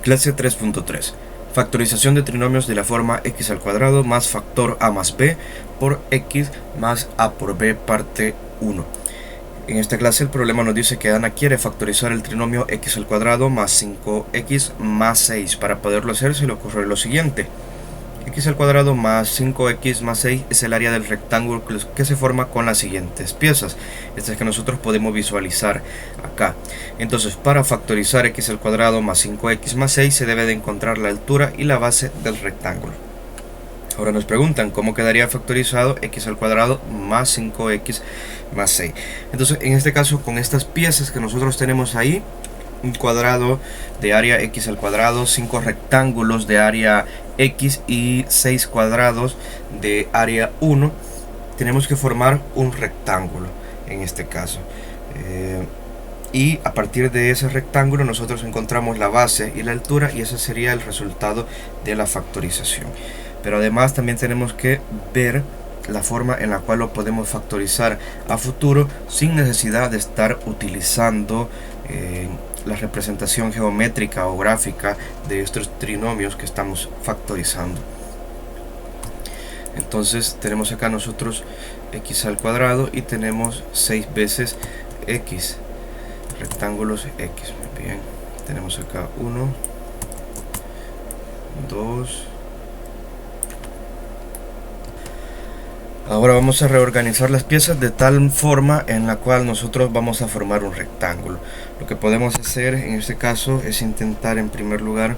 Clase 3.3. Factorización de trinomios de la forma x al cuadrado más factor a más b por x más a por b parte 1. En esta clase el problema nos dice que Ana quiere factorizar el trinomio x al cuadrado más 5x más 6. Para poderlo hacer se le ocurre lo siguiente. X al cuadrado más 5x más 6 es el área del rectángulo que se forma con las siguientes piezas. Estas que nosotros podemos visualizar acá. Entonces, para factorizar x al cuadrado más 5x más 6 se debe de encontrar la altura y la base del rectángulo. Ahora nos preguntan cómo quedaría factorizado x al cuadrado más 5x más 6. Entonces, en este caso, con estas piezas que nosotros tenemos ahí, un cuadrado de área x al cuadrado, 5 rectángulos de área x y 6 cuadrados de área 1, tenemos que formar un rectángulo en este caso. Y a partir de ese rectángulo nosotros encontramos la base y la altura, y ese sería el resultado de la factorización. Pero además también tenemos que ver la forma en la cual lo podemos factorizar a futuro sin necesidad de estar utilizando la representación geométrica o gráfica de estos trinomios que estamos factorizando. Entonces tenemos acá nosotros x al cuadrado y tenemos 6 veces x, rectángulos x. Muy bien, tenemos acá 1, 2. Ahora vamos a reorganizar las piezas de tal forma en la cual nosotros vamos a formar un rectángulo. Lo que podemos hacer en este caso es intentar en primer lugar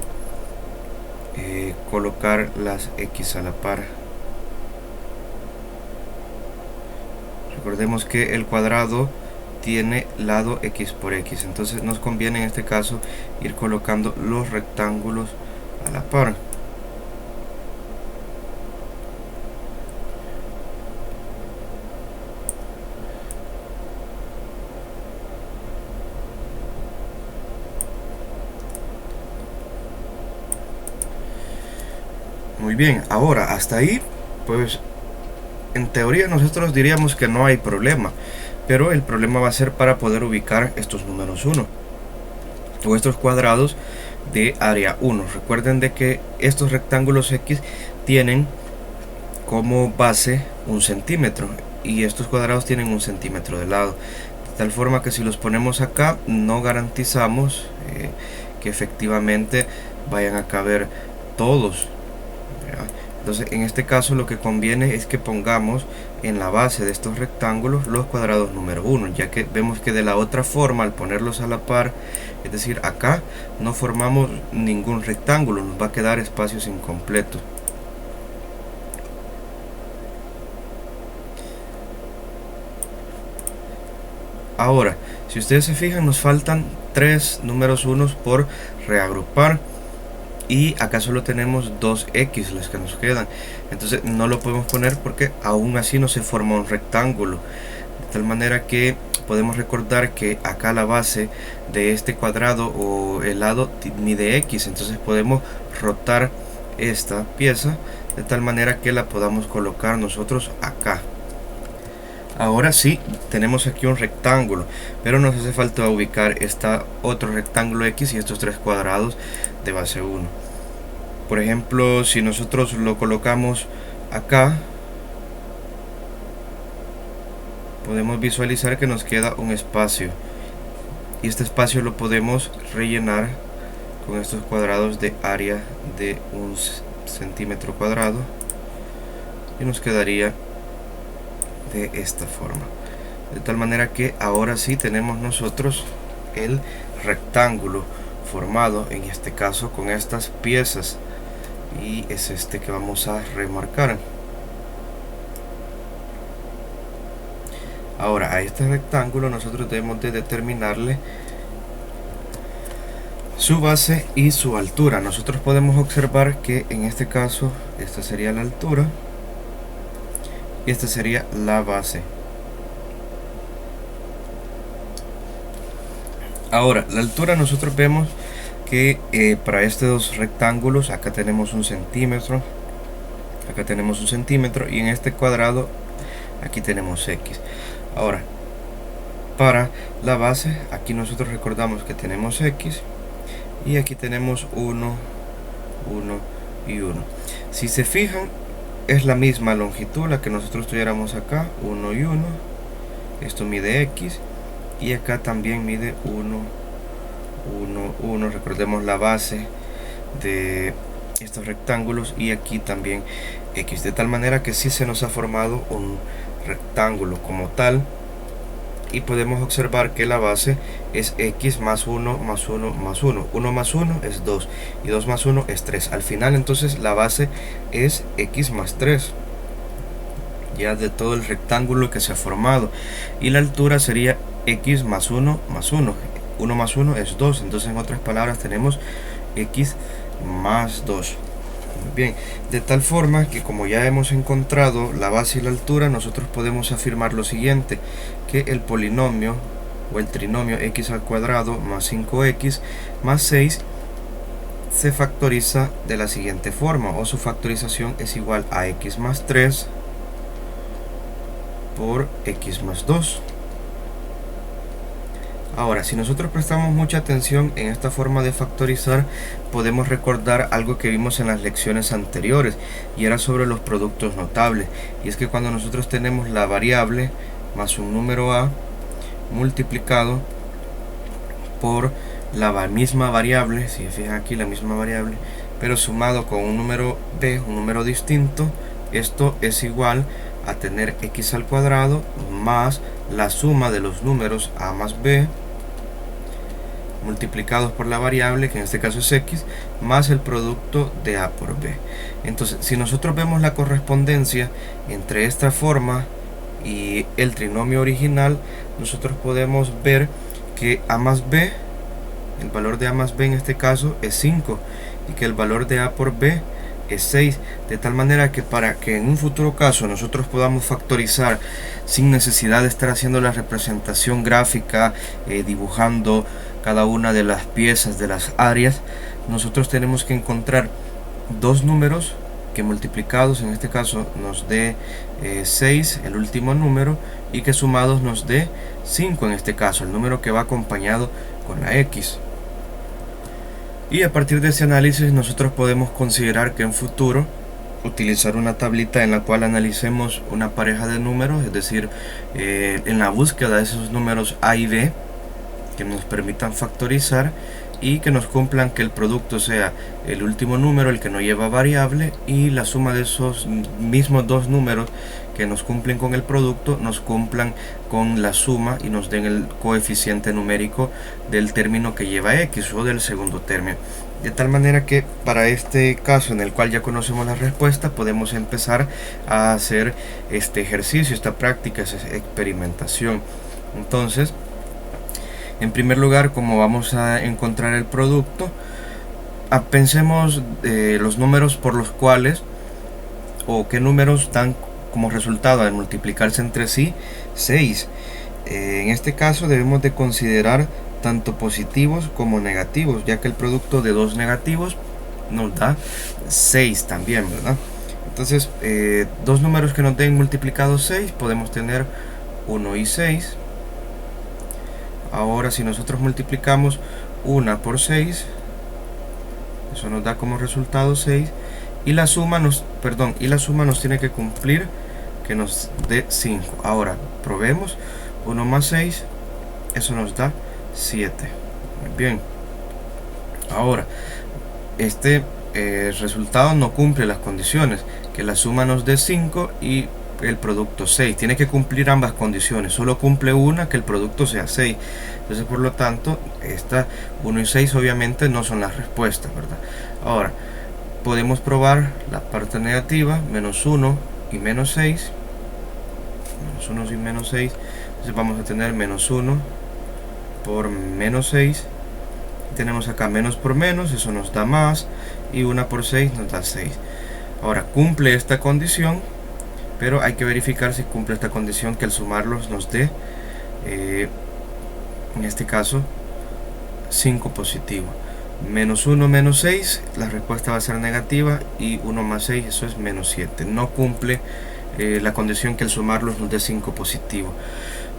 colocar las x a la par. Recordemos que el cuadrado tiene lado x por x, entonces nos conviene en este caso ir colocando los rectángulos a la par. Muy bien, ahora hasta ahí, pues en teoría nosotros diríamos que no hay problema, pero el problema va a ser para poder ubicar estos números 1 o estos cuadrados de área 1. Recuerden de que estos rectángulos x tienen como base 1 centímetro y estos cuadrados tienen 1 centímetro de lado, de tal forma que si los ponemos acá no garantizamos que efectivamente vayan a caber todos. Entonces en este caso lo que conviene es que pongamos en la base de estos rectángulos los cuadrados número 1, ya que vemos que de la otra forma, al ponerlos a la par, es decir, acá no formamos ningún rectángulo, nos va a quedar espacios incompletos. Ahora, si ustedes se fijan, nos faltan 3 números 1 por reagrupar. Y acá solo tenemos 2x las que nos quedan, entonces no lo podemos poner porque aún así no se forma un rectángulo, de tal manera que podemos recordar que acá la base de este cuadrado o el lado mide x, entonces podemos rotar esta pieza de tal manera que la podamos colocar nosotros acá. Ahora sí, tenemos aquí un rectángulo, pero nos hace falta ubicar otro rectángulo x y estos 3 cuadrados de base 1. Por ejemplo, si nosotros lo colocamos acá, podemos visualizar que nos queda un espacio. Y este espacio lo podemos rellenar con estos cuadrados de área de 1 centímetro cuadrado. Y nos quedaría de esta forma, de tal manera que ahora sí tenemos nosotros el rectángulo formado, en este caso con estas piezas, y es este que vamos a remarcar. Ahora a este rectángulo nosotros debemos de determinarle su base y su altura. Nosotros podemos observar que en este caso esta sería la altura y esta sería la base. Ahora, la altura nosotros vemos que para estos rectángulos acá tenemos 1 centímetro, acá tenemos 1 centímetro y en este cuadrado aquí tenemos x. Ahora, para la base aquí nosotros recordamos que tenemos x y aquí tenemos 1, 1 y 1. Si se fijan, es la misma longitud la que nosotros tuviéramos acá, 1 y 1. Esto mide x y acá también mide 1, 1, 1. Recordemos la base de estos rectángulos, y aquí también x, de tal manera que sí se nos ha formado un rectángulo como tal, y podemos observar que la base es x más 1 más 1 más 1. 1 más 1 es 2 y 2 más 1 es 3. Al final entonces la base es x más 3 ya de todo el rectángulo que se ha formado, y la altura sería x más 1 más 1. 1 más 1 es 2, entonces en otras palabras tenemos x más 2. Bien, de tal forma que como ya hemos encontrado la base y la altura, nosotros podemos afirmar lo siguiente, que el polinomio o el trinomio x al cuadrado más 5x más 6 se factoriza de la siguiente forma, o su factorización es igual a x más 3 por x más 2. Ahora, si nosotros prestamos mucha atención en esta forma de factorizar, podemos recordar algo que vimos en las lecciones anteriores, y era sobre los productos notables. Y es que cuando nosotros tenemos la variable más un número a multiplicado por la misma variable, si se fijan aquí, la misma variable, pero sumado con un número b, un número distinto, esto es igual a tener x al cuadrado más la suma de los números a más b multiplicados por la variable, que en este caso es x, más el producto de a por b. Entonces, si nosotros vemos la correspondencia entre esta forma y el trinomio original, nosotros podemos ver que a más b, el valor de a más b en este caso es 5, y que el valor de a por b es 6, de tal manera que para que en un futuro caso nosotros podamos factorizar sin necesidad de estar haciendo la representación gráfica, dibujando cada una de las piezas de las áreas, nosotros tenemos que encontrar dos números que multiplicados en este caso nos dé 6, el último número, y que sumados nos dé 5 en este caso, el número que va acompañado con la x. Y a partir de ese análisis nosotros podemos considerar que en futuro utilizar una tablita en la cual analicemos una pareja de números, es decir, en la búsqueda de esos números a y b que nos permitan factorizar y que nos cumplan que el producto sea el último número, el que no lleva variable, y la suma de esos mismos dos números que nos cumplen con el producto nos cumplan con la suma y nos den el coeficiente numérico del término que lleva x o del segundo término. De tal manera que para este caso en el cual ya conocemos la respuesta, podemos empezar a hacer este ejercicio, esta práctica, esa experimentación. Entonces, en primer lugar, como vamos a encontrar el producto, pensemos los números por los cuales, o qué números dan como resultado al multiplicarse entre sí 6. En este caso debemos de considerar tanto positivos como negativos, ya que el producto de dos negativos nos da 6 también, ¿verdad? Entonces, dos números que nos den multiplicados 6, podemos tener 1 y 6. Ahora, si nosotros multiplicamos 1 por 6, eso nos da como resultado 6, y la suma nos tiene que cumplir que nos dé 5. Ahora, probemos. 1 más 6, eso nos da 7. Muy bien. Ahora, este resultado no cumple las condiciones, que la suma nos dé 5 y el producto 6. Tiene que cumplir ambas condiciones. Solo cumple una, que el producto sea 6. Entonces, por lo tanto, esta 1 y 6 obviamente no son las respuestas, ¿verdad? Ahora, podemos probar la parte negativa, menos 1 y menos 6. Menos 1 y menos 6. Entonces vamos a tener menos 1 por menos 6. Tenemos acá menos por menos, eso nos da más. Y 1 por 6 nos da 6. Ahora, cumple esta condición, pero hay que verificar si cumple esta condición, que al sumarlos nos dé, en este caso, 5 positivo. Menos 1 menos 6, la respuesta va a ser negativa, y 1 más 6, eso es menos 7. No cumple la condición que al sumarlos nos dé 5 positivo.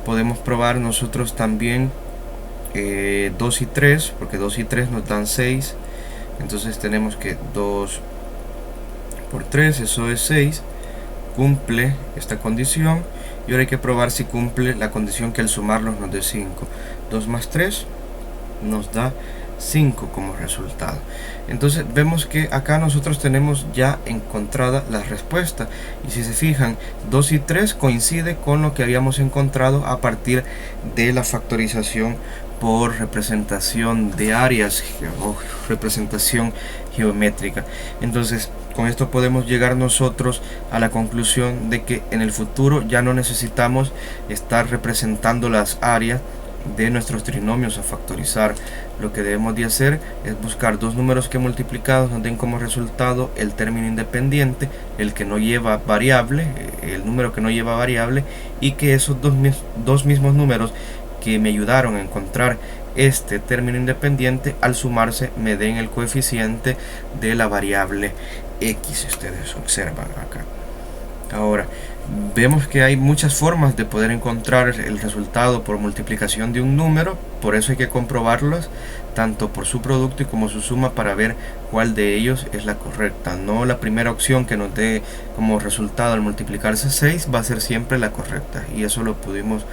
Podemos probar nosotros también 2 y 3, porque 2 y 3 nos dan 6. Entonces tenemos que 2 por 3, eso es 6. Cumple esta condición. Y ahora hay que probar si cumple la condición que al sumarlos nos dé 5. 2 más 3 nos da 5 como resultado. Entonces vemos que acá nosotros tenemos ya encontrada la respuesta. Y si se fijan, 2 y 3 coincide con lo que habíamos encontrado a partir de la factorización por representación de áreas o representación geométrica. Entonces con esto podemos llegar nosotros a la conclusión de que en el futuro ya no necesitamos estar representando las áreas de nuestros trinomios a factorizar. Lo que debemos de hacer es buscar dos números que multiplicados nos den como resultado el término independiente, el que no lleva variable, el número que no lleva variable, y que esos dos mismos números que me ayudaron a encontrar este término independiente al sumarse me den el coeficiente de la variable x. Ustedes observan acá. Ahora vemos que hay muchas formas de poder encontrar el resultado por multiplicación de un número, por eso hay que comprobarlos tanto por su producto y como su suma para ver cuál de ellos es la correcta. No la primera opción que nos dé como resultado al multiplicarse 6 va a ser siempre la correcta, y eso lo pudimos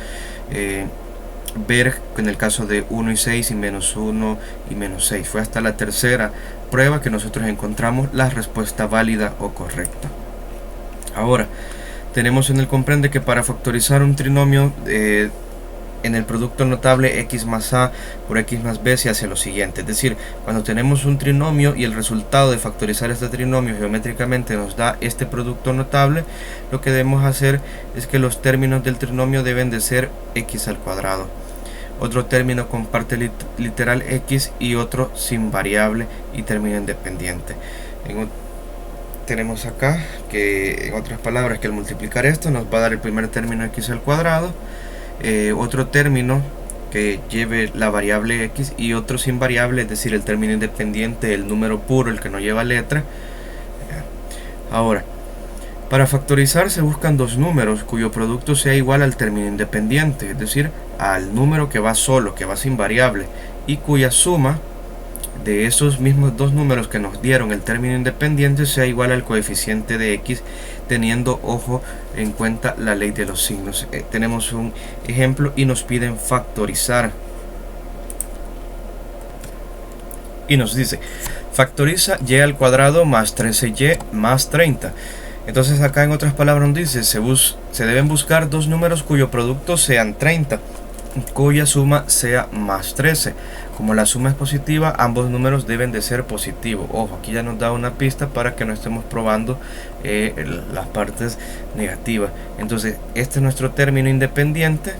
ver en el caso de 1 y 6 y menos 1 y menos 6. Fue hasta la tercera prueba que nosotros encontramos la respuesta válida o correcta. Ahora tenemos en el comprende que para factorizar un trinomio en el producto notable x más a por x más b se hace lo siguiente. Es decir, cuando tenemos un trinomio y el resultado de factorizar este trinomio geométricamente nos da este producto notable, lo que debemos hacer es que los términos del trinomio deben de ser x al cuadrado. Otro término con parte literal x y otro sin variable y término independiente. Tenemos acá que, en otras palabras, que al multiplicar esto nos va a dar el primer término x al cuadrado, otro término que lleve la variable x y otro sin variable, es decir, el término independiente, el número puro, el que no lleva letra. Ahora, para factorizar se buscan dos números cuyo producto sea igual al término independiente, es decir, al número que va solo, que va sin variable, y cuya suma de esos mismos dos números que nos dieron el término independiente sea igual al coeficiente de x, teniendo, ojo, en cuenta la ley de los signos. Tenemos un ejemplo y nos piden factorizar. Y nos dice, factoriza y al cuadrado más 13y más 30. Entonces acá en otras palabras nos dice, se deben buscar dos números cuyo producto sean 30, cuya suma sea más 13. Como la suma es positiva, ambos números deben de ser positivos. Ojo, aquí ya nos da una pista para que no estemos probando las partes negativas. Entonces este es nuestro término independiente,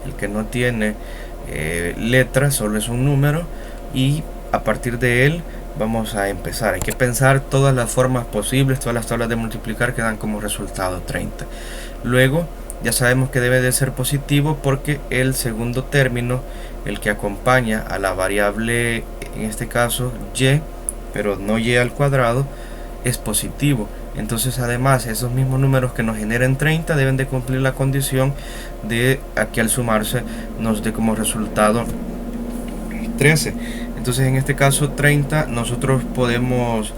el que no tiene letra, solo es un número, y a partir de él vamos a empezar. Hay que pensar todas las formas posibles, todas las tablas de multiplicar que dan como resultado 30. Luego ya sabemos que debe de ser positivo porque el segundo término, el que acompaña a la variable, en este caso y, pero no y al cuadrado, es positivo. Entonces además esos mismos números que nos generen 30 deben de cumplir la condición de aquí al sumarse nos dé como resultado 13. Entonces en este caso 30 nosotros podemos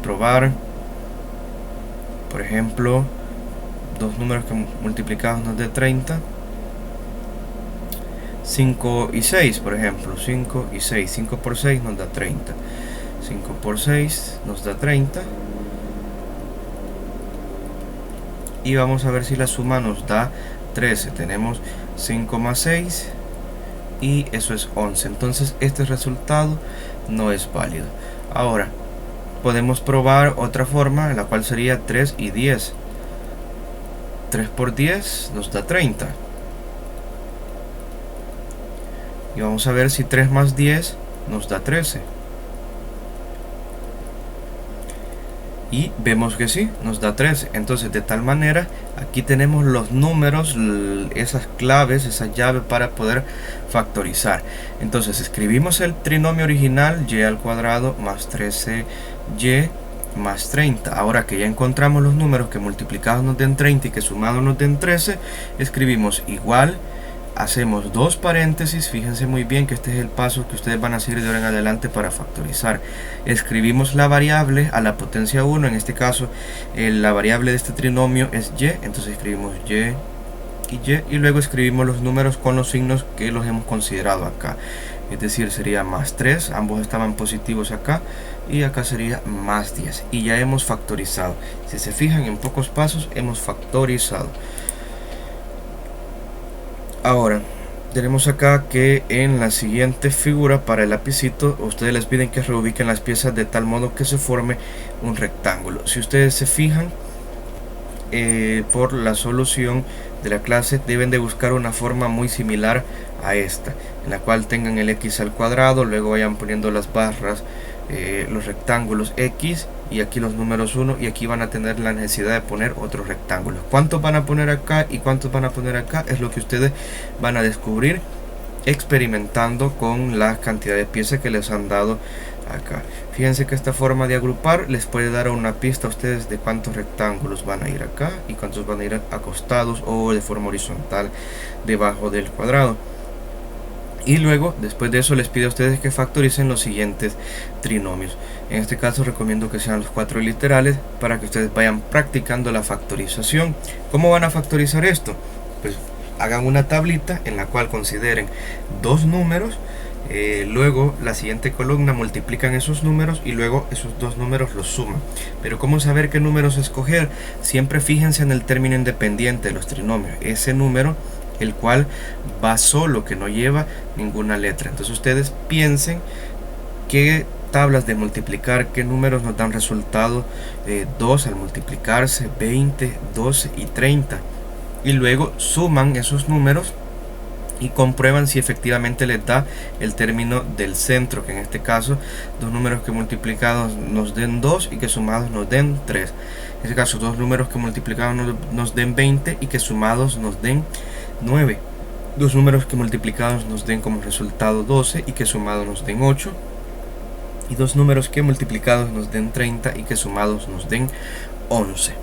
probar, por ejemplo, dos números que multiplicados nos dé 30, 5 y 6, por ejemplo, 5 y 6, 5 por 6 nos da 30, 5 por 6 nos da 30, y vamos a ver si la suma nos da 13. Tenemos 5 más 6 y eso es 11, entonces este resultado no es válido. Ahora podemos probar otra forma, en la cual sería 3 y 10. 3 por 10 nos da 30. Y vamos a ver si 3 más 10 nos da 13. Y vemos que sí, nos da 13. Entonces de tal manera, aquí tenemos los números, esas claves, esa llave para poder factorizar. Entonces escribimos el trinomio original, y al cuadrado más 13y más 30. Ahora que ya encontramos los números que multiplicados nos den 30 y que sumados nos den 13, escribimos igual hacemos dos paréntesis. Fíjense muy bien que este es el paso que ustedes van a seguir de ahora en adelante para factorizar. Escribimos la variable a la potencia 1, en este caso la variable de este trinomio es y, entonces escribimos y luego escribimos los números con los signos que los hemos considerado acá, es decir, sería más 3, ambos estaban positivos acá, y acá sería más 10, y ya hemos factorizado. Si se fijan, en pocos pasos hemos factorizado. Ahora tenemos acá que en la siguiente figura, para el lapicito, ustedes les piden que reubiquen las piezas de tal modo que se forme un rectángulo. Si ustedes se fijan, por la solución de la clase deben de buscar una forma muy similar a esta, en la cual tengan el x al cuadrado, luego vayan poniendo las barras, los rectángulos x, y aquí los números 1, y aquí van a tener la necesidad de poner otros rectángulos. ¿Cuántos van a poner acá y cuántos van a poner acá? Es lo que ustedes van a descubrir experimentando con la cantidad de piezas que les han dado acá. Fíjense que esta forma de agrupar les puede dar una pista a ustedes de cuántos rectángulos van a ir acá y cuántos van a ir acostados o de forma horizontal debajo del cuadrado. Y luego, después de eso, les pide a ustedes que factoricen los siguientes trinomios. En este caso recomiendo que sean los 4 literales para que ustedes vayan practicando la factorización. ¿Cómo van a factorizar esto? Pues hagan una tablita en la cual consideren dos números, luego la siguiente columna multiplican esos números y luego esos dos números los suman. Pero ¿cómo saber qué números escoger? Siempre fíjense en el término independiente de los trinomios, ese número el cual va solo, que no lleva ninguna letra. Entonces ustedes piensen qué tablas de multiplicar, qué números nos dan resultado 2 al multiplicarse, 20, 12 y 30, y luego suman esos números y comprueban si efectivamente les da el término del centro, que en este caso dos números que multiplicados nos den 2 y que sumados nos den 3. En este caso dos números que multiplicados nos den 20 y que sumados nos den 9. Dos números que multiplicados nos den como resultado 12 y que sumados nos den 8. Y dos números que multiplicados nos den 30 y que sumados nos den 11.